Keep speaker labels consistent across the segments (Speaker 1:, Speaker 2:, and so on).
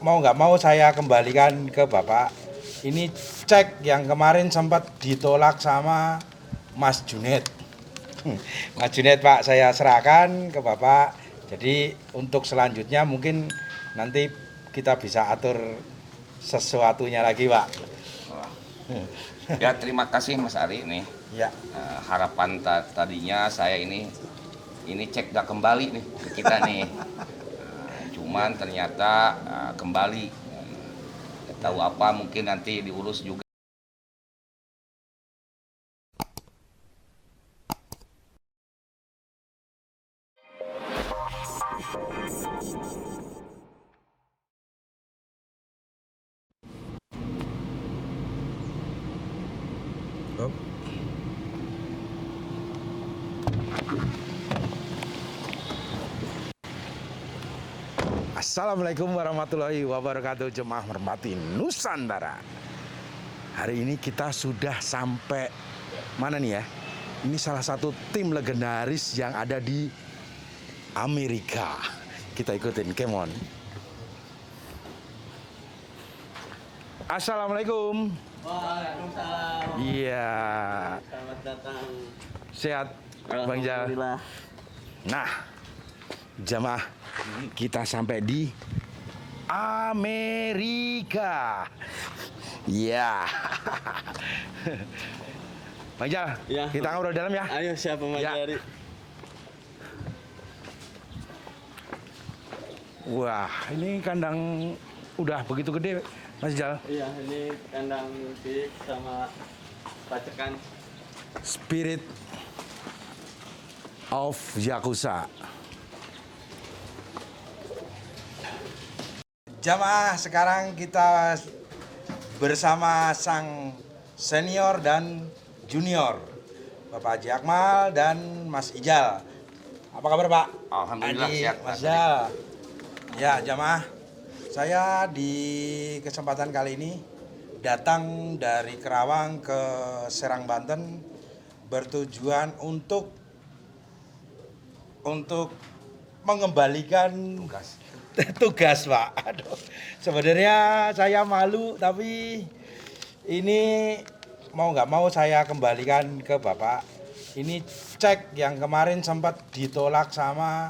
Speaker 1: mau nggak mau saya kembalikan ke Bapak. Ini cek yang kemarin sempat ditolak sama Mas Junet. Mas Junet Pak, saya serahkan ke Bapak. Jadi untuk selanjutnya mungkin nanti kita bisa atur sesuatunya lagi Pak.
Speaker 2: Wah. Ya terima kasih Mas Ari nih.
Speaker 1: Ya.
Speaker 2: Harapan tadinya saya ini cek gak kembali nih ke kita nih. Cuman ternyata kembali. Tahu apa mungkin nanti diurus juga.
Speaker 1: Assalamualaikum warahmatullahi wabarakatuh, jemaah hormati Nusantara. Hari ini kita sudah sampai mana nih ya? Ini salah satu tim legendaris yang ada di Amerika. Kita ikutin, come on. Assalamualaikum.
Speaker 3: Waalaikumsalam.
Speaker 1: Iya.
Speaker 3: Selamat datang.
Speaker 1: Sehat, Bang Jal.
Speaker 3: Alhamdulillah.
Speaker 1: Nah, jamaah, kita sampai di Amerika. Ya. Bang Jal,
Speaker 3: Ya.
Speaker 1: kita ngobrol dalam ya.
Speaker 3: Ayo siapa Mas
Speaker 1: Ya.
Speaker 3: Jari?
Speaker 1: Wah, ini kandang udah begitu gede, Mas Jal.
Speaker 3: Iya, ini kandang musik sama pacekan.
Speaker 1: Spirit of Yakuza. Jamaah, sekarang kita bersama sang senior dan junior, Bapak Haji Akmal dan Mas Ijal. Apa kabar Pak?
Speaker 2: Alhamdulillah
Speaker 1: Adi,
Speaker 2: sehat,
Speaker 1: Mas
Speaker 2: Mas.
Speaker 1: Ijal. Ya jamaah, saya di kesempatan kali ini datang dari Kerawang ke Serang, Banten, bertujuan untuk mengembalikan tugas Pak. Aduh, sebenarnya saya malu, tapi ini mau nggak mau saya kembalikan ke Bapak. Ini cek yang kemarin sempat ditolak sama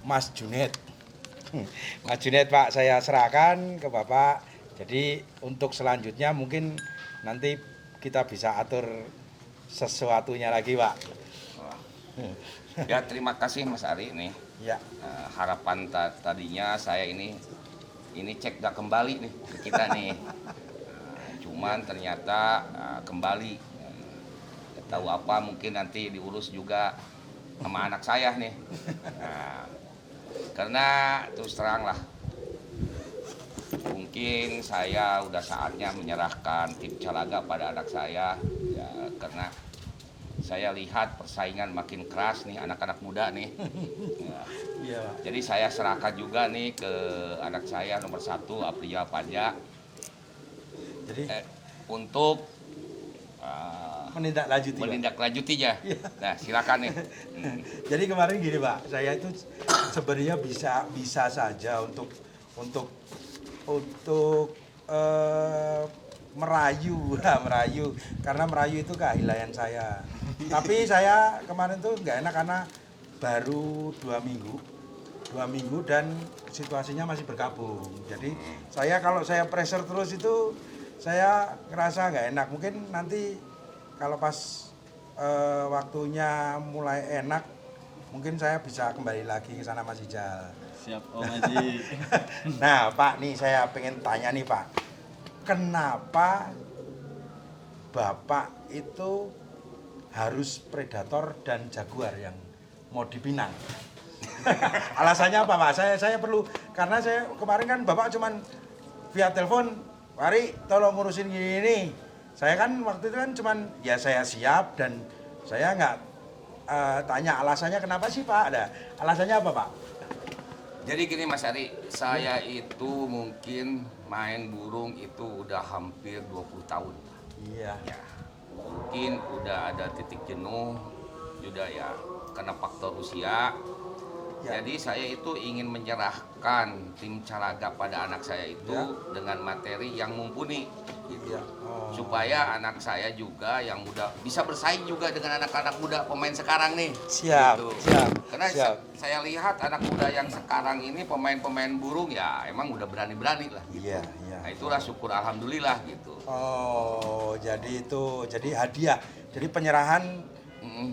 Speaker 1: Mas Junet. Mas Junet Pak, saya serahkan ke Bapak. Jadi untuk selanjutnya mungkin nanti kita bisa atur sesuatunya lagi Pak.
Speaker 2: Wah. Ya terima kasih Mas Ari nih.
Speaker 1: Ya.
Speaker 2: Harapan tadinya saya ini cek gak kembali nih ke kita nih. Cuman ternyata kembali. Tahu apa mungkin nanti diurus juga sama anak saya nih. Karena terus terang lah, mungkin saya udah saatnya menyerahkan tim Calaga pada anak saya ya, karena saya lihat persaingan makin keras nih anak-anak muda nih.
Speaker 1: Iya, Pak.
Speaker 2: Jadi saya serahkan juga nih ke anak saya nomor 1 Aprilia Panja.
Speaker 1: Jadi
Speaker 2: Untuk
Speaker 1: menindaklanjutinya.
Speaker 2: menindaklanjutinya. Nah silakan nih.
Speaker 1: Jadi kemarin gini Pak, saya itu sebenarnya bisa saja untuk merayu, karena merayu itu keahlian saya. Tapi saya kemarin tuh nggak enak karena baru 2 minggu dan situasinya masih berkabung. Jadi kalau saya pressure terus itu saya ngerasa nggak enak. Mungkin nanti kalau pas waktunya mulai enak, mungkin saya bisa kembali lagi ke sana Mas Ijal.
Speaker 3: Siap Om Haji.
Speaker 1: Nah Pak, nih saya pengen tanya nih Pak, kenapa Bapak itu harus Predator dan Jaguar yang mau dipinang? Alasannya apa Pak? Saya perlu, karena saya kemarin kan Bapak cuman via telepon, Mari tolong ngurusin gini. Saya kan waktu itu kan cuman ya saya siap dan saya nggak tanya alasannya kenapa sih Pak, ada alasannya apa Pak?
Speaker 2: Jadi gini Mas Ari, saya itu mungkin main burung itu udah hampir 20 tahun.
Speaker 1: Iya.
Speaker 2: Ya, mungkin udah ada titik jenuh, udah ya karena faktor usia.
Speaker 1: Ya.
Speaker 2: Jadi saya itu ingin menyerahkan tim Calaga pada anak saya itu
Speaker 1: Ya.
Speaker 2: dengan materi yang mumpuni gitu.
Speaker 1: Iya. Oh.
Speaker 2: Supaya anak saya juga yang muda bisa bersaing juga dengan anak-anak muda pemain sekarang nih.
Speaker 1: Siap,
Speaker 2: Gitu.
Speaker 1: siap,
Speaker 2: Karena
Speaker 1: siap.
Speaker 2: saya lihat anak muda yang sekarang ini pemain-pemain burung ya emang udah berani-berani lah.
Speaker 1: Iya, iya.
Speaker 2: Nah itulah syukur alhamdulillah gitu.
Speaker 1: Oh, jadi hadiah. Jadi penyerahan
Speaker 2: Mm-mm.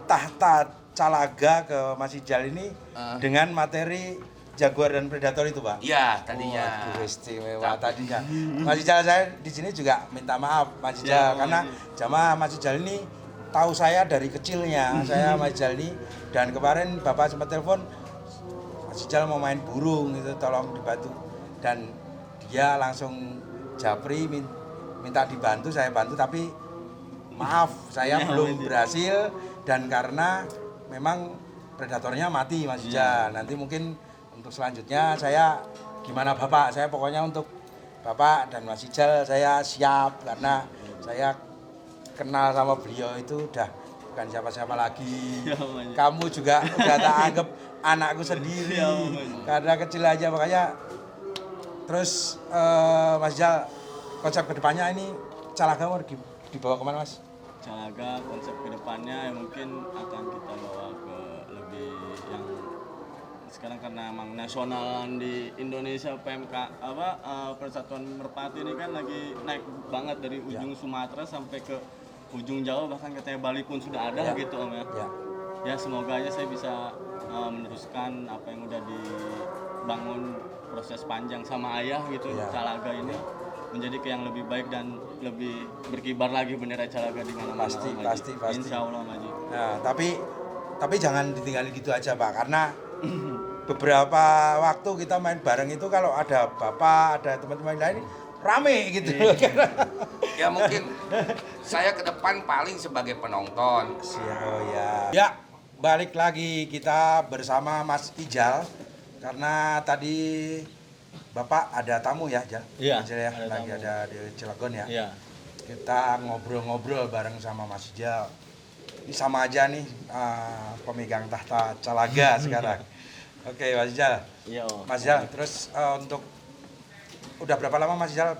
Speaker 1: tahta Calaga ke Mas Ijal ini
Speaker 2: Ah.
Speaker 1: dengan materi Jaguar dan Predator itu, Pak.
Speaker 2: Iya tadinya.
Speaker 1: Waduh, istimewa
Speaker 2: Tapi-
Speaker 1: tadinya. Mas Ijal, saya di sini juga minta maaf Mas Ijal
Speaker 3: Ya,
Speaker 1: karena jamaah Mas Ijal ini tahu saya dari kecilnya. Saya Mas Ijal ini, dan kemarin Bapak sempat telepon Mas Ijal mau main burung itu, tolong dibantu, dan dia langsung japri minta dibantu, saya bantu, tapi maaf saya
Speaker 3: Ya,
Speaker 1: belum
Speaker 3: Mas.
Speaker 1: berhasil, dan karena memang predatornya mati Mas Ijal. Nanti mungkin untuk selanjutnya saya gimana Bapak, saya pokoknya untuk Bapak dan Mas Ijal saya siap, karena saya kenal sama beliau itu udah bukan siapa-siapa lagi.
Speaker 3: Ya, Mas.
Speaker 1: Kamu juga udah tak anggap anakku sendiri
Speaker 3: Ya, Mas.
Speaker 1: karena kecil aja, makanya. Terus Mas Ijal, konsep kedepannya ini Calaga mau dibawa kemana Mas?
Speaker 3: Calaga konsep kedepannya ya mungkin akan kita bawa ke lebih yang sekarang, karena emang nasional di Indonesia PMK Persatuan Merpati ini kan lagi naik banget dari ujung Sumatera sampai ke ujung Jawa, bahkan katanya Bali pun sudah ada
Speaker 1: Ya.
Speaker 3: gitu Om ya.
Speaker 1: Ya.
Speaker 3: Ya semoga aja saya bisa meneruskan apa yang udah dibangun proses panjang sama ayah gitu.
Speaker 1: Ya.
Speaker 3: Calaga ini menjadi ke yang lebih baik dan lebih berkibar lagi bendera Calaga di mana-mana.
Speaker 1: Pasti,
Speaker 3: Om Haji.
Speaker 1: pasti, pasti.
Speaker 3: Insya Allah Om Haji.
Speaker 1: Nah, tapi jangan ditinggalin gitu aja Pak, karena beberapa waktu kita main bareng itu kalau ada Bapak, ada teman-teman lain rame gitu.
Speaker 2: Ya mungkin saya ke depan paling sebagai penonton.
Speaker 1: Oh ya. Ya, balik lagi kita bersama Mas Ijal, karena tadi Bapak ada tamu ya, Jal?
Speaker 3: Iya,
Speaker 1: Mas Ijal ya,
Speaker 3: ada
Speaker 1: lagi
Speaker 3: tamu.
Speaker 1: ada di Cilegon ya.
Speaker 3: Iya.
Speaker 1: Kita ngobrol-ngobrol bareng sama Mas Ijal. Ini sama aja nih pemegang tahta Calaga sekarang. Oke, Mas Ijal.
Speaker 3: Iya Om.
Speaker 1: Mas Ijal, terus untuk udah berapa lama Mas Ijal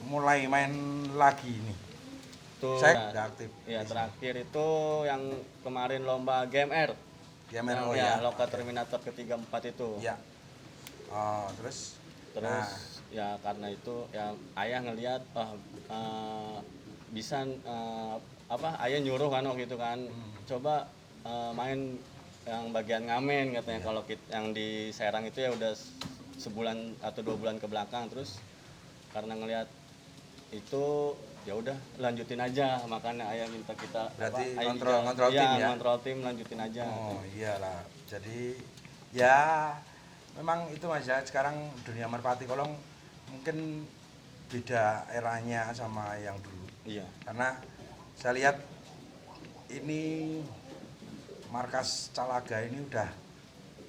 Speaker 1: mulai main lagi nih?
Speaker 3: Tuh,
Speaker 1: Saya udah aktif.
Speaker 3: Ya terakhir itu yang kemarin lomba GMR.
Speaker 1: GMR, oh
Speaker 3: ya,
Speaker 1: ya.
Speaker 3: Loka Terminator ketiga 4 itu.
Speaker 1: Ya. Oh, terus?
Speaker 3: Terus
Speaker 1: Nah.
Speaker 3: ya karena itu ya ayah ngelihat bisa ayah nyuruh kan waktu itu kan, coba main yang bagian ngamen katanya. Kalau yang di Serang itu ya udah sebulan atau 2 bulan ke belakang, terus karena ngelihat itu ya udah lanjutin aja, makanya ayah minta kita
Speaker 1: Berarti
Speaker 3: ayah
Speaker 1: kontrol
Speaker 3: iya,
Speaker 1: tim ya?
Speaker 3: kontrol tim lanjutin aja.
Speaker 1: Oh iyalah, jadi ya memang itu Mas ya, sekarang dunia merpati kolong mungkin beda eranya sama yang dulu.
Speaker 3: Iya.
Speaker 1: Karena saya lihat ini markas Calaga ini udah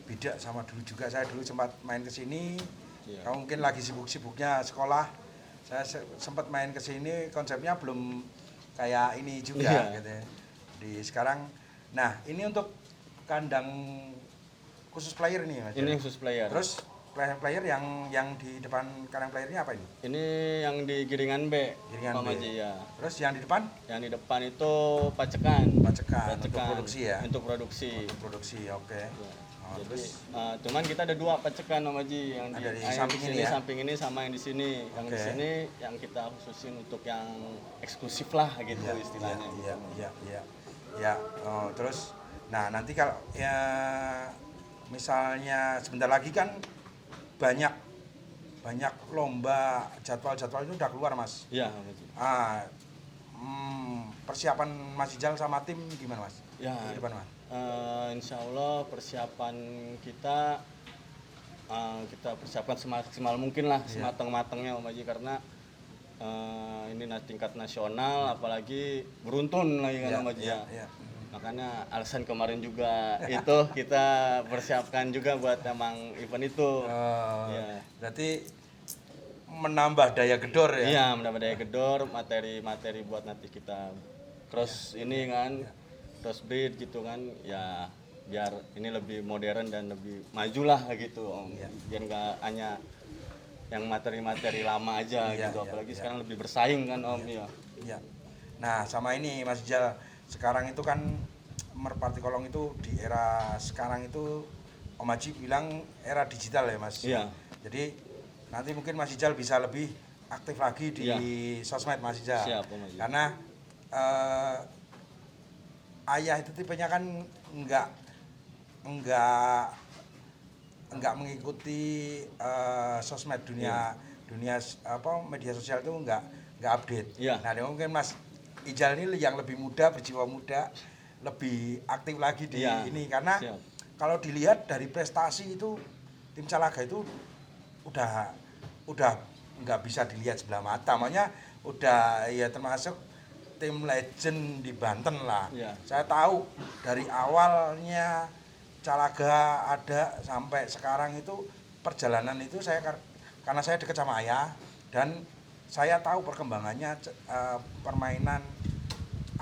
Speaker 1: beda sama dulu juga. Saya dulu sempat main ke sini,
Speaker 3: Iya.
Speaker 1: kamu mungkin lagi sibuk-sibuknya sekolah. Saya sempat main ke sini, konsepnya belum kayak ini juga
Speaker 3: Iya.
Speaker 1: gitu ya. Di sekarang, nah ini untuk kandang khusus player nih Mas.
Speaker 3: Ini khusus player.
Speaker 1: Terus player yang di depan kandang player ini apa ini?
Speaker 3: Ini yang di Giringan B.
Speaker 1: Giringan
Speaker 3: Om
Speaker 1: B.
Speaker 3: Haji, ya.
Speaker 1: Terus yang di depan
Speaker 3: Yang di depan itu pacekan.
Speaker 1: Pacekan, untuk produksi ya?
Speaker 3: Untuk produksi.
Speaker 1: untuk produksi, oke.
Speaker 3: Ya.
Speaker 1: Oh,
Speaker 3: Jadi,
Speaker 1: terus
Speaker 3: cuman kita ada 2 pacekan Om Haji, yang
Speaker 1: Ada di
Speaker 3: yang
Speaker 1: samping
Speaker 3: sini,
Speaker 1: ini ya?
Speaker 3: samping ini sama yang di sini. Yang di
Speaker 1: Oke.
Speaker 3: sini yang kita khususin untuk yang eksklusif lah gitu
Speaker 1: Iya,
Speaker 3: istilahnya.
Speaker 1: Iya, iya, iya. Ya, oh, terus nah nanti kalau ya misalnya sebentar lagi kan banyak lomba, jadwal itu udah keluar Mas.
Speaker 3: Iya, Om Haji.
Speaker 1: Persiapan Mas Ijal sama tim gimana Mas?
Speaker 3: Ya,
Speaker 1: Di depan Mas.
Speaker 3: insya Allah persiapan kita persiapkan semaksimal mungkin lah,
Speaker 1: Iya.
Speaker 3: sematang-matangnya Om Haji, karena ini tingkat nasional, apalagi beruntun lagi kan
Speaker 1: Iya,
Speaker 3: Om Haji
Speaker 1: iya,
Speaker 3: ya.
Speaker 1: iya.
Speaker 3: Makanya alasan kemarin juga itu kita persiapkan juga buat emang event itu. Iya.
Speaker 1: Berarti menambah daya gedor ya?
Speaker 3: Iya, mendapat daya gedor, materi-materi buat nanti kita cross ini kan, cross breed gitu kan, ya biar ini lebih modern dan lebih maju lah gitu Om.
Speaker 1: Iya.
Speaker 3: Biar nggak hanya yang materi-materi lama aja
Speaker 1: Iya,
Speaker 3: gitu.
Speaker 1: iya,
Speaker 3: Apalagi
Speaker 1: iya.
Speaker 3: sekarang lebih bersaing kan Om ya.
Speaker 1: Iya. Nah, sama ini Mas Ijal, sekarang itu kan Merpati Kolong itu di era sekarang itu Om Haji bilang era digital ya Mas.
Speaker 3: Iya.
Speaker 1: Jadi nanti mungkin Mas Ijal bisa lebih aktif lagi di
Speaker 3: Iya.
Speaker 1: sosmed Mas Ijal.
Speaker 3: Siap, Om Haji.
Speaker 1: Karena eh, ayah itu tipenya kan enggak enggak mengikuti sosmed dunia media sosial itu enggak update.
Speaker 3: Iya.
Speaker 1: Nah, mungkin Mas Ijal ini yang lebih muda, berjiwa muda, lebih aktif lagi di
Speaker 3: Iya.
Speaker 1: ini karena
Speaker 3: Siap.
Speaker 1: kalau dilihat dari prestasi itu tim Calaga itu udah nggak bisa dilihat sebelah mata, makanya udah ya termasuk tim legend di Banten lah.
Speaker 3: Iya.
Speaker 1: Saya tahu dari awalnya Calaga ada sampai sekarang itu perjalanan itu karena saya dekat sama ayah dan saya tahu perkembangannya permainan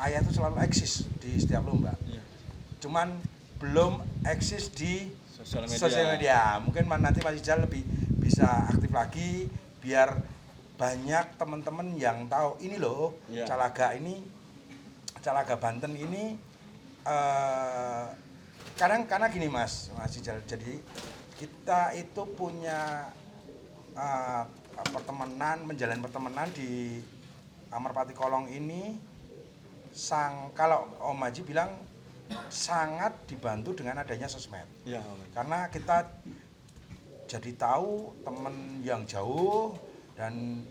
Speaker 1: ayah itu selalu eksis di setiap lomba.
Speaker 3: Iya.
Speaker 1: Cuman belum eksis di
Speaker 3: Sosial media.
Speaker 1: sosial media. Mungkin nanti Mas Ijal lebih bisa aktif lagi biar banyak teman-teman yang tahu ini loh
Speaker 3: Iya.
Speaker 1: Calaga Banten ini karena gini Mas Ijal. Jadi kita itu punya menjalin pertemanan di Merpati Kolong ini kalau Om Haji bilang sangat dibantu dengan adanya sosmed.
Speaker 3: Iya, Om Haji.
Speaker 1: Karena kita jadi tahu teman yang jauh dan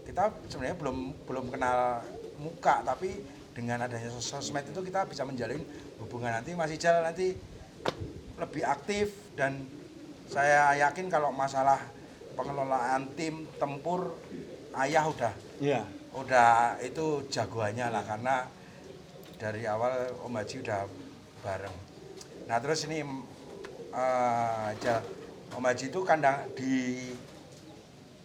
Speaker 1: kita sebenarnya belum kenal muka, tapi dengan adanya sosmed itu kita bisa menjalin hubungan. Nanti Mas Ijal nanti lebih aktif dan saya yakin kalau masalah pengelolaan tim tempur ayah
Speaker 3: Iya.
Speaker 1: udah itu jagoannya lah karena dari awal Om Haji udah bareng. Nah terus ini Om Haji itu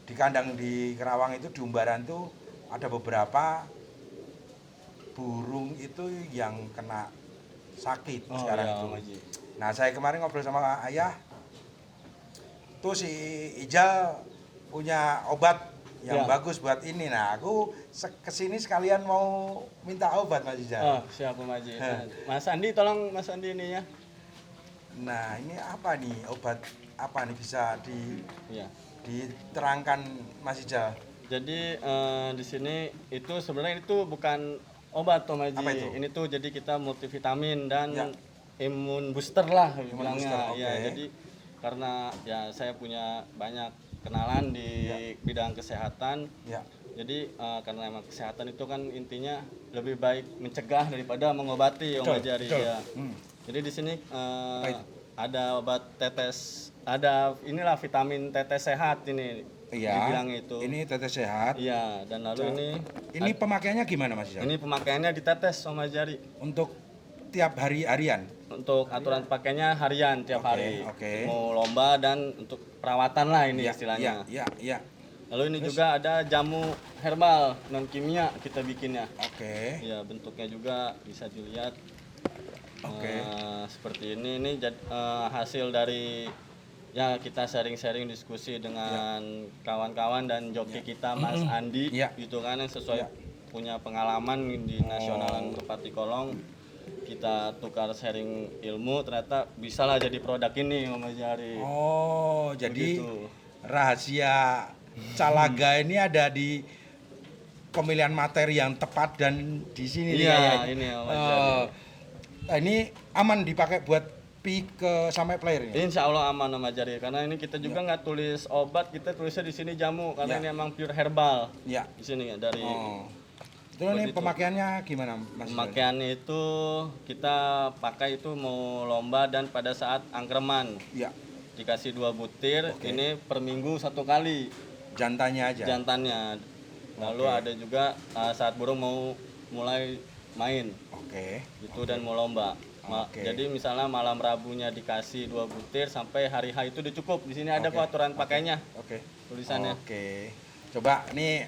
Speaker 1: di kandang di Kerawang itu di Umbaran itu ada beberapa burung itu yang kena sakit sekarang
Speaker 3: iya,
Speaker 1: itu.
Speaker 3: Om Haji.
Speaker 1: Nah saya kemarin ngobrol sama ayah, tuh si Ijal punya obat yang
Speaker 3: Ya.
Speaker 1: bagus buat ini. Nah aku kesini sekalian mau minta obat Mas Ijal.
Speaker 3: Oh, siap Om Haji. Mas Andi, tolong Mas Andi ini ya.
Speaker 1: Nah ini apa nih obat apa nih bisa
Speaker 3: Iya.
Speaker 1: diterangkan Mas Ijal?
Speaker 3: Jadi di sini itu sebenarnya itu bukan obat Om Haji.
Speaker 1: Apa itu?
Speaker 3: Ini tuh jadi kita multivitamin dan
Speaker 1: Ya.
Speaker 3: imun booster lah
Speaker 1: Imun
Speaker 3: bilangnya.
Speaker 1: booster,
Speaker 3: Ya,
Speaker 1: oke.
Speaker 3: jadi karena ya saya punya banyak kenalan di bidang kesehatan.
Speaker 1: Ya.
Speaker 3: Jadi karena emang kesehatan itu kan intinya lebih baik mencegah daripada mengobati Om Haji Ari.
Speaker 1: betul.
Speaker 3: Ya.
Speaker 1: Hmm.
Speaker 3: Jadi di sini
Speaker 1: itu?
Speaker 3: ada obat tetes, ada inilah vitamin tetes sehat ini.
Speaker 1: Iya.
Speaker 3: Dibilang itu.
Speaker 1: Ini tetes sehat.
Speaker 3: Iya, dan lalu
Speaker 1: Ini pemakaiannya gimana Mas Ijal?
Speaker 3: ini pemakaiannya ditetes sama jari.
Speaker 1: Untuk tiap harian.
Speaker 3: Untuk aturan pakainya harian tiap
Speaker 1: Oke,
Speaker 3: hari.
Speaker 1: oke.
Speaker 3: Mau lomba dan untuk perawatan lah ini
Speaker 1: Iya,
Speaker 3: istilahnya.
Speaker 1: Iya, iya.
Speaker 3: Lalu ini juga ada jamu herbal non kimia kita bikinnya.
Speaker 1: Oke.
Speaker 3: Ya, bentuknya juga bisa dilihat.
Speaker 1: Oke.
Speaker 3: Seperti ini hasil dari ya kita sharing-sharing diskusi dengan kawan-kawan dan joki kita Mas Andi
Speaker 1: Iya.
Speaker 3: gitu kan yang sesuai
Speaker 1: Iya.
Speaker 3: punya pengalaman di nasionalan Merpati Kolong. Kita tukar sharing ilmu, ternyata bisalah jadi produk ini Om Haji Ari.
Speaker 1: Oh, jadi
Speaker 3: Begitu.
Speaker 1: rahasia Calaga ini ada di pemilihan materi yang tepat dan di sini nih
Speaker 3: Iya,
Speaker 1: kayaknya.
Speaker 3: ini Om Haji Ari.
Speaker 1: Ini aman dipakai buat sampai player ya?
Speaker 3: Insya Allah aman Om Haji Ari, karena ini kita juga nggak tulis obat, kita tulisnya di sini jamu karena
Speaker 1: Iya.
Speaker 3: ini emang pure herbal
Speaker 1: Iya.
Speaker 3: di sini dari.
Speaker 1: Oh. Itu ini
Speaker 3: Begitu.
Speaker 1: pemakaiannya gimana Mas?
Speaker 3: Pemakaiannya itu kita pakai itu mau lomba dan pada saat angkreman
Speaker 1: Iya.
Speaker 3: dikasih 2 butir.
Speaker 1: Oke.
Speaker 3: Ini per minggu 1 kali
Speaker 1: Jantannya aja.
Speaker 3: jantannya. Lalu
Speaker 1: Oke.
Speaker 3: ada juga saat burung mau mulai main
Speaker 1: Oke.
Speaker 3: gitu dan mau lomba.
Speaker 1: Oke.
Speaker 3: Jadi misalnya malam Rabunya dikasih 2 butir sampai hari H itu udah cukup. Di sini ada
Speaker 1: Oke.
Speaker 3: kok aturan pakainya,
Speaker 1: Oke.
Speaker 3: tulisannya.
Speaker 1: Oke. Coba nih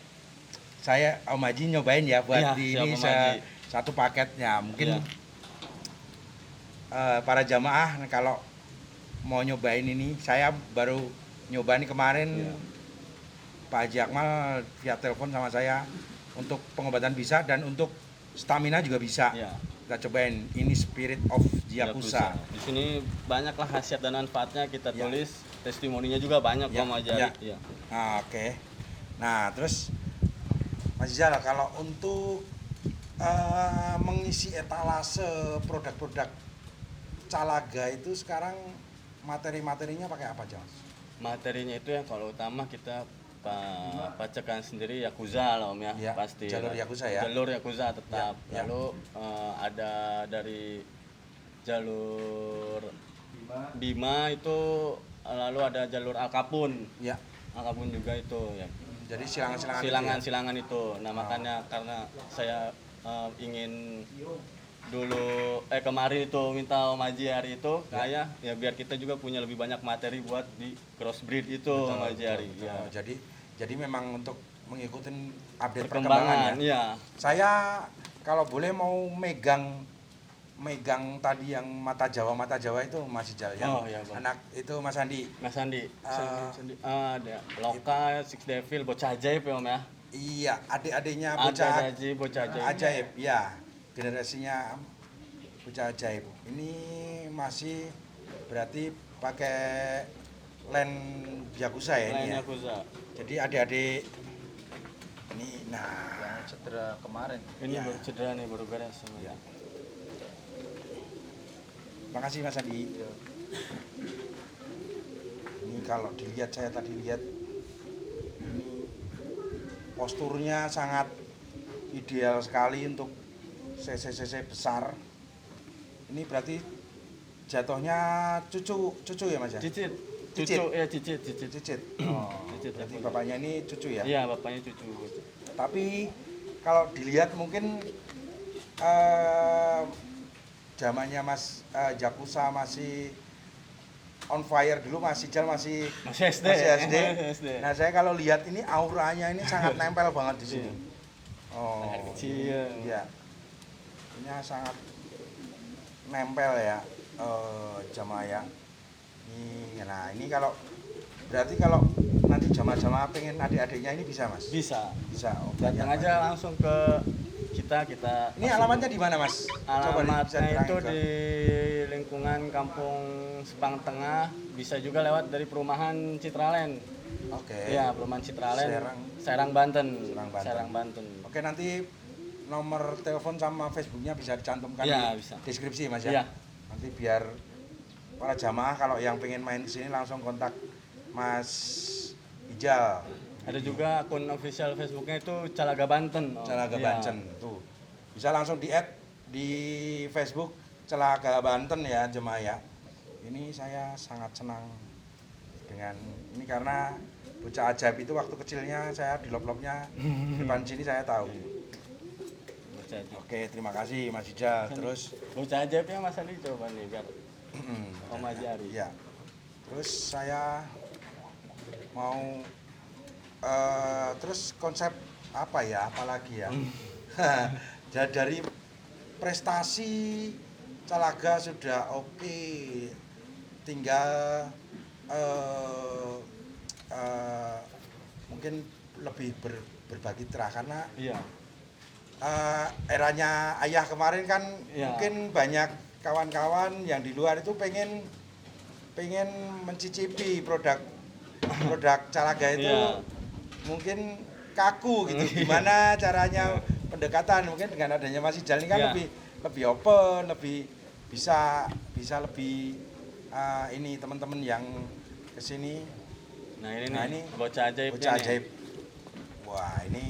Speaker 1: saya Om Haji nyobain ya buat
Speaker 3: Iya,
Speaker 1: di
Speaker 3: siap,
Speaker 1: ini
Speaker 3: Om Haji.
Speaker 1: satu paketnya. Mungkin
Speaker 3: Iya.
Speaker 1: para jamaah kalau mau nyobain ini, saya baru nyobain kemarin.
Speaker 3: Iya.
Speaker 1: Pak Haji Akmal via telepon sama saya untuk pengobatan bisa dan untuk stamina juga bisa.
Speaker 3: Iya.
Speaker 1: Kita cobain ini Spirit of Jakusa.
Speaker 3: Di sini banyaklah khasiat dan manfaatnya kita
Speaker 1: Ya.
Speaker 3: tulis, testimoninya juga banyak
Speaker 1: Ya,
Speaker 3: Om Ajari.
Speaker 1: ya.
Speaker 3: Iya.
Speaker 1: Nah, oke. Nah, terus Mas Zal, kalau untuk mengisi etalase produk-produk Calaga itu sekarang materi-materinya pakai apa aja, Mas?
Speaker 3: Materinya itu yang kalau utama kita bacakan sendiri Yakuza lah Om ya,
Speaker 1: Ya,
Speaker 3: pasti.
Speaker 1: jalur Yakuza ya.
Speaker 3: Jalur Yakuza tetap.
Speaker 1: Ya, ya.
Speaker 3: Lalu ada dari jalur Bima itu, lalu ada jalur Al Capun.
Speaker 1: Ya.
Speaker 3: Al Capun juga itu ya.
Speaker 1: Jadi silangan-silangan itu
Speaker 3: Silangan-silangan itu. Nah, makanya karena saya ingin dulu kemarin itu minta Om Haji Ari itu kayak ya biar kita juga punya lebih banyak materi buat di crossbreed itu Om Haji Ari.
Speaker 1: betul.
Speaker 3: Ya.
Speaker 1: Jadi memang untuk mengikuti update
Speaker 3: Perkembangan
Speaker 1: perkembangan ya.
Speaker 3: ya.
Speaker 1: Saya kalau boleh mau megang tadi yang mata Jawa itu Mas Ijal yang
Speaker 3: Oh, iya, Bang.
Speaker 1: anak itu Mas Andi.
Speaker 3: Mas Andi,
Speaker 1: Eh,
Speaker 3: ada Loka, Six Devil, Bocah Ajaib ya Om ya.
Speaker 1: Iya, adik-adiknya
Speaker 3: Ada
Speaker 1: bocah
Speaker 3: Haji Bocah Ajaib.
Speaker 1: ajaib, ya. Generasinya bocah ajaib. Ini masih berarti pakai len Yakuza ya ini
Speaker 3: Lain
Speaker 1: ya.
Speaker 3: Yakuza.
Speaker 1: Jadi adik-adik ini nah
Speaker 4: Yang cedera kemarin.
Speaker 3: Ini
Speaker 1: Ya.
Speaker 3: baru cedera nih, baru beres sama
Speaker 1: ya. Makasih Mas Andi. Ini kalau dilihat saya tadi lihat ini posturnya sangat ideal sekali untuk cc besar. Ini berarti jatuhnya cucu ya Mas ya?
Speaker 3: Cicit.
Speaker 1: Cicit.
Speaker 3: Cucu ya cicit.
Speaker 1: Cicit. Oh,
Speaker 3: Cicit,
Speaker 1: berarti
Speaker 3: ya.
Speaker 1: bapaknya ini cucu ya?
Speaker 3: Iya, bapaknya cucu.
Speaker 1: Tapi kalau dilihat mungkin zamannya Mas Jakusa masih on fire dulu, Mas Ijal masih
Speaker 3: Masih SD.
Speaker 1: SD.
Speaker 3: Masih SD.
Speaker 1: Nah, saya kalau lihat ini auranya ini sangat nempel banget di sini.
Speaker 3: Iya.
Speaker 1: Oh.
Speaker 3: Leher kecil.
Speaker 1: Iya. Ini sangat nempel ya jamaah ya. Nah, ini kalau berarti kalau nanti jamaah-jamaah pengen adik-adiknya ini bisa, Mas?
Speaker 3: Bisa.
Speaker 1: Bisa. Oh,
Speaker 3: Datang
Speaker 1: banyak,
Speaker 3: aja
Speaker 1: Mas.
Speaker 3: langsung ke kita.
Speaker 1: Ini alamatnya di mana, Mas? Coba bisa
Speaker 3: Alamatnya itu
Speaker 1: diterangin ke-
Speaker 3: di lingkungan Kampung Sepang Tengah, bisa juga lewat dari perumahan Citraland.
Speaker 1: Oke.
Speaker 3: Iya, perumahan Citraland.
Speaker 1: Serang.
Speaker 3: Banten.
Speaker 1: Serang, Banten. Oke, nanti nomor telepon sama Facebooknya bisa dicantumkan
Speaker 3: Iya,
Speaker 1: di
Speaker 3: bisa.
Speaker 1: deskripsi, Mas ya.
Speaker 3: Iya.
Speaker 1: Nanti biar para jamaah kalau yang pengen main ke sini langsung kontak Mas Ijal.
Speaker 3: Ada juga akun official Facebooknya itu Calaga Banten. Oh,
Speaker 1: Calaga
Speaker 3: iya.
Speaker 1: Banten tuh. Bisa langsung di-add di Facebook Calaga Banten ya jemaah ya. Ini saya sangat senang dengan ini karena bocah ajaib itu waktu kecilnya saya di lop-lopnya depan sini saya tahu.
Speaker 3: Bocah ajaib.
Speaker 1: Oke, terima kasih Mas Ijal. Terus
Speaker 3: Bocah ajaibnya Mas Andi coba nih biar Om Haji Ari.
Speaker 1: ya. Terus saya mau terus konsep apa ya, apalagi ya. Dari prestasi Calaga sudah oke, tinggal mungkin lebih berbagi terah karena
Speaker 3: Iya.
Speaker 1: eranya ayah kemarin kan
Speaker 3: Iya.
Speaker 1: mungkin banyak kawan-kawan yang di luar itu pengen mencicipi produk Calaga itu
Speaker 3: Iya.
Speaker 1: mungkin kaku gitu. Gimana caranya pendekatan mungkin dengan adanya Mas Ijal ini kan
Speaker 3: Iya.
Speaker 1: lebih open, lebih bisa lebih ini teman-teman yang kesini.
Speaker 3: Nah ini
Speaker 1: Nah,
Speaker 3: nih,
Speaker 1: ini
Speaker 3: bocah ajaibnya
Speaker 1: bocah
Speaker 3: nih.
Speaker 1: ajaib. Wah ini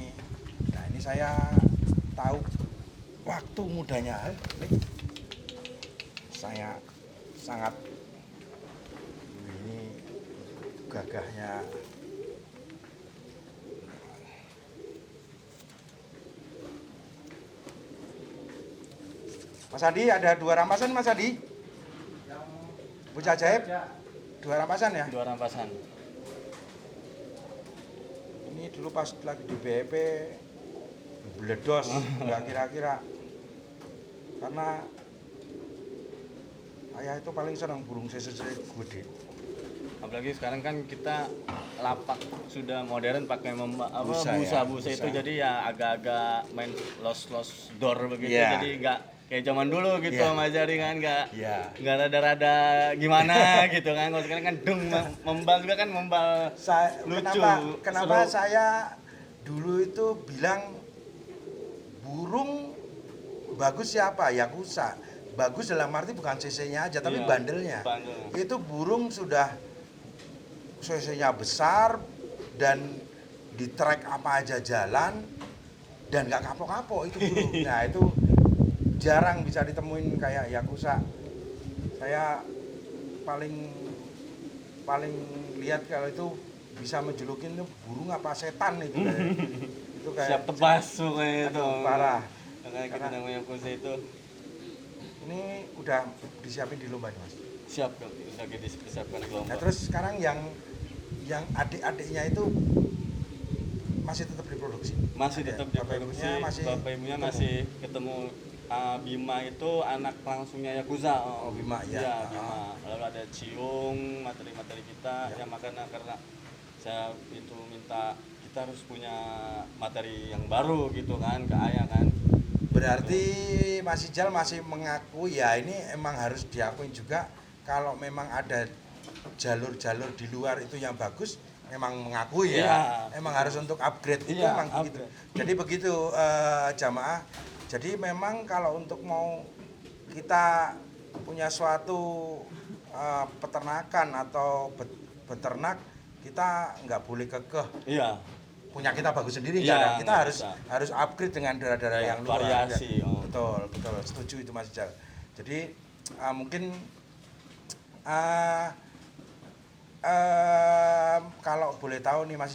Speaker 1: saya tahu waktu mudanya ini saya sangat ini gagahnya. Mas Adi ada 2 rampasan Mas Adi? Bocah ajaib 2 rampasan ya?
Speaker 3: Dua rampasan.
Speaker 1: Ini dulu pas lagi di BEP beledos nggak kira-kira karena Ayah itu paling senang burung CCC gede.
Speaker 3: Apalagi sekarang kan kita lapak sudah modern pakai
Speaker 1: Busa ya,
Speaker 3: busa itu
Speaker 1: busa.
Speaker 3: jadi ya agak-agak main los door begitu
Speaker 1: Iya.
Speaker 3: jadi nggak kayak zaman dulu gitu
Speaker 1: Iya.
Speaker 3: Mas Jari kan
Speaker 1: Iya.
Speaker 3: nggak rada-rada gimana gitu kan. Kalau sekarang kan membal juga kan membal lucu.
Speaker 1: Kenapa
Speaker 3: seru.
Speaker 1: saya dulu itu bilang burung bagus siapa? Yakuza. Bagus dalam arti bukan CC-nya aja, tapi
Speaker 3: Iya,
Speaker 1: bandelnya.
Speaker 3: bandel.
Speaker 1: Itu burung sudah CC-nya besar dan di trek apa aja jalan dan nggak kapok-kapok itu burung. Nah itu jarang bisa ditemuin kayak Yakuza. Saya paling paling lihat kalau itu bisa menjulukin itu burung apa setan itu kayak. Itu kayak
Speaker 3: Siap tebas pokoknya itu.
Speaker 1: Aduh, parah.
Speaker 3: Makanya kita
Speaker 1: Karena-
Speaker 3: namanya kusa itu
Speaker 1: ini udah disiapin di lomba nih, Mas.
Speaker 3: siap udah disiapkan
Speaker 1: Nah
Speaker 3: kelompok.
Speaker 1: terus sekarang yang adik-adiknya itu masih tetap diproduksi.
Speaker 3: Masih
Speaker 1: Ada-
Speaker 3: tetap
Speaker 1: Bapak
Speaker 3: diproduksi.
Speaker 1: ibunya masih
Speaker 3: Bapak ibunya
Speaker 1: ketemu?
Speaker 3: masih ketemu. Bima itu anak langsungnya Yakuza.
Speaker 1: Oh, Bima, ya.
Speaker 3: Iya, Bima. Lalu ada Ciung, materi-materi kita.
Speaker 1: Ya.
Speaker 3: Ya makanya karena saya itu minta kita harus punya materi yang baru gitu kan ke ayah kan.
Speaker 1: Berarti Mas Ijal masih mengaku ya ini emang harus diakui juga kalau memang ada jalur-jalur di luar itu yang bagus memang mengakui ya.
Speaker 3: Iya.
Speaker 1: Emang harus untuk upgrade itu
Speaker 3: Iya,
Speaker 1: memang begitu.
Speaker 3: upgrade.
Speaker 1: Jadi begitu jamaah. Jadi memang kalau untuk mau kita punya suatu peternakan atau beternak kita nggak boleh kekeh
Speaker 3: Iya.
Speaker 1: punya kita bagus sendiri
Speaker 3: Iya,
Speaker 1: nggak ada. Kita
Speaker 3: nggak
Speaker 1: harus
Speaker 3: bisa.
Speaker 1: harus upgrade dengan daerah-daerah
Speaker 3: Ya,
Speaker 1: yang luar.
Speaker 3: variasi,
Speaker 1: Ya.
Speaker 3: oh.
Speaker 1: Betul, setuju itu Mas Ijal. Jadi mungkin uh, kalau boleh tahu nih Mas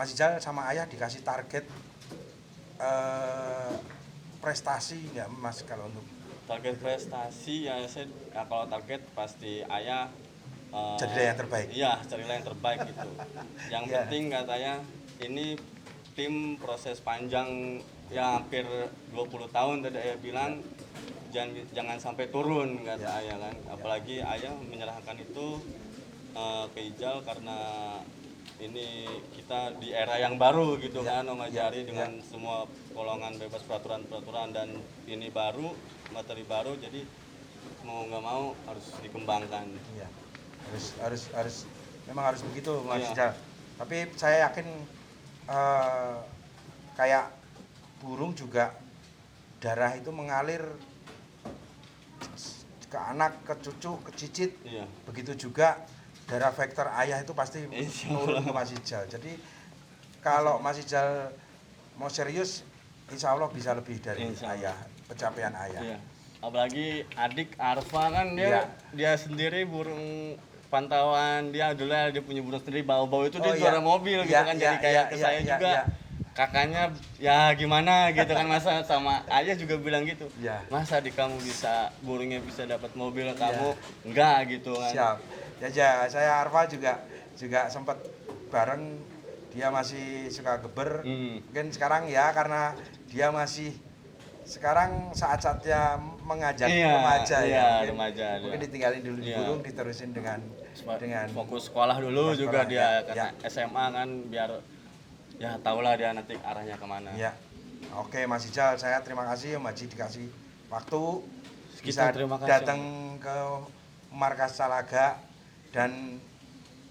Speaker 1: Ijal sama ayah dikasih target prestasi nggak Mas kalau untuk
Speaker 3: Target prestasi ya kalau target pasti ayah
Speaker 1: jadilah yang terbaik.
Speaker 3: Iya, carilah yang terbaik gitu. Yang
Speaker 1: Iya.
Speaker 3: penting katanya ini tim proses panjang ya hampir 20 tahun tadi ayah bilang jangan sampai turun kata
Speaker 1: Ya.
Speaker 3: ayah kan. Apalagi ayah menyerahkan itu ke Ijal karena ini kita di era yang baru gitu
Speaker 1: Ya.
Speaker 3: kan Om
Speaker 1: Ya.
Speaker 3: Ajari dengan semua golongan bebas peraturan dan ini baru materi baru jadi mau nggak mau harus dikembangkan.
Speaker 1: Iya. Harus memang harus begitu Mas
Speaker 3: Iya.
Speaker 1: Ijal. Tapi saya yakin kayak burung juga darah itu mengalir ke anak, ke cucu, ke cicit.
Speaker 3: Iya.
Speaker 1: Begitu juga darah vektor ayah itu pasti
Speaker 3: Insya
Speaker 1: turun ke Mas Ijal. Jadi kalau Mas Ijal mau serius, insya Allah bisa lebih dari
Speaker 3: Insya Allah.
Speaker 1: ayah, pencapaian ayah.
Speaker 3: Iya. Apalagi adik Arfa kan
Speaker 1: Iya.
Speaker 3: dia sendiri burung pantauan dia punya burung sendiri bau-bau itu dia
Speaker 1: Oh,
Speaker 3: juara
Speaker 1: iya.
Speaker 3: mobil gitu
Speaker 1: Iya,
Speaker 3: kan
Speaker 1: iya,
Speaker 3: jadi kayak
Speaker 1: iya,
Speaker 3: ke
Speaker 1: iya,
Speaker 3: saya
Speaker 1: iya,
Speaker 3: juga
Speaker 1: iya.
Speaker 3: kakaknya ya gimana gitu kan masa sama ayah juga bilang gitu
Speaker 1: Iya.
Speaker 3: masa di kamu bisa burungnya bisa dapat mobil kamu enggak gitu kan.
Speaker 1: Siap. Ya, saya Arfa juga sempat bareng, dia masih suka geber. Mungkin sekarang ya karena dia masih sekarang saat-saatnya mengajak
Speaker 3: Iya,
Speaker 1: remaja
Speaker 3: iya,
Speaker 1: ya. Mungkin,
Speaker 3: remaja,
Speaker 1: mungkin
Speaker 3: iya.
Speaker 1: ditinggalin dulu di
Speaker 3: Iya.
Speaker 1: burung, diterusin dengan
Speaker 3: Fokus sekolah dulu
Speaker 1: Fokus
Speaker 3: juga
Speaker 1: sekolah,
Speaker 3: dia
Speaker 1: ya,
Speaker 3: karena SMA kan biar ya tahulah dia nanti arahnya kemana.
Speaker 1: ya. Oke Mas Ijal, saya terima kasih Om Haji dikasih waktu
Speaker 3: Kita
Speaker 1: bisa
Speaker 3: terima kasih,
Speaker 1: datang ke markas Calaga dan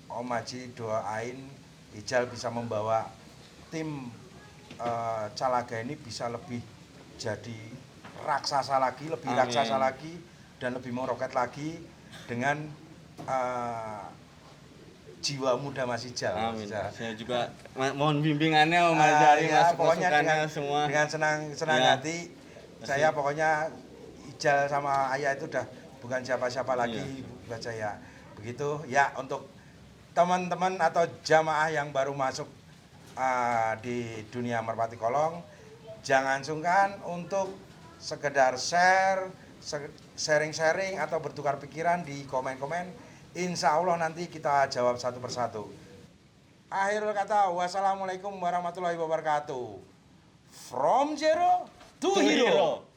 Speaker 1: Om Haji doain Ijal bisa membawa tim Calaga ini bisa lebih jadi raksasa lagi, lebih
Speaker 3: Amin.
Speaker 1: raksasa lagi dan lebih meroket lagi dengan jiwa muda Mas Ijal. Mas
Speaker 3: Amin.
Speaker 1: Ijal.
Speaker 3: Saya juga mohon bimbingannya Om
Speaker 1: Ah,
Speaker 3: Ajari
Speaker 1: ya,
Speaker 3: masuk
Speaker 1: pokoknya
Speaker 3: masukannya semua.
Speaker 1: dengan senang
Speaker 3: Ya.
Speaker 1: hati saya pokoknya Ijal sama ayah itu udah bukan siapa-siapa lagi
Speaker 3: Iya.
Speaker 1: buat saya. Begitu ya untuk teman-teman atau jamaah yang baru masuk di dunia merpati kolong, jangan sungkan untuk sekedar sharing-sharing atau bertukar pikiran di komen-komen. Insya Allah nanti kita jawab satu persatu. Akhirul kata, wassalamualaikum warahmatullahi wabarakatuh. From zero to hero.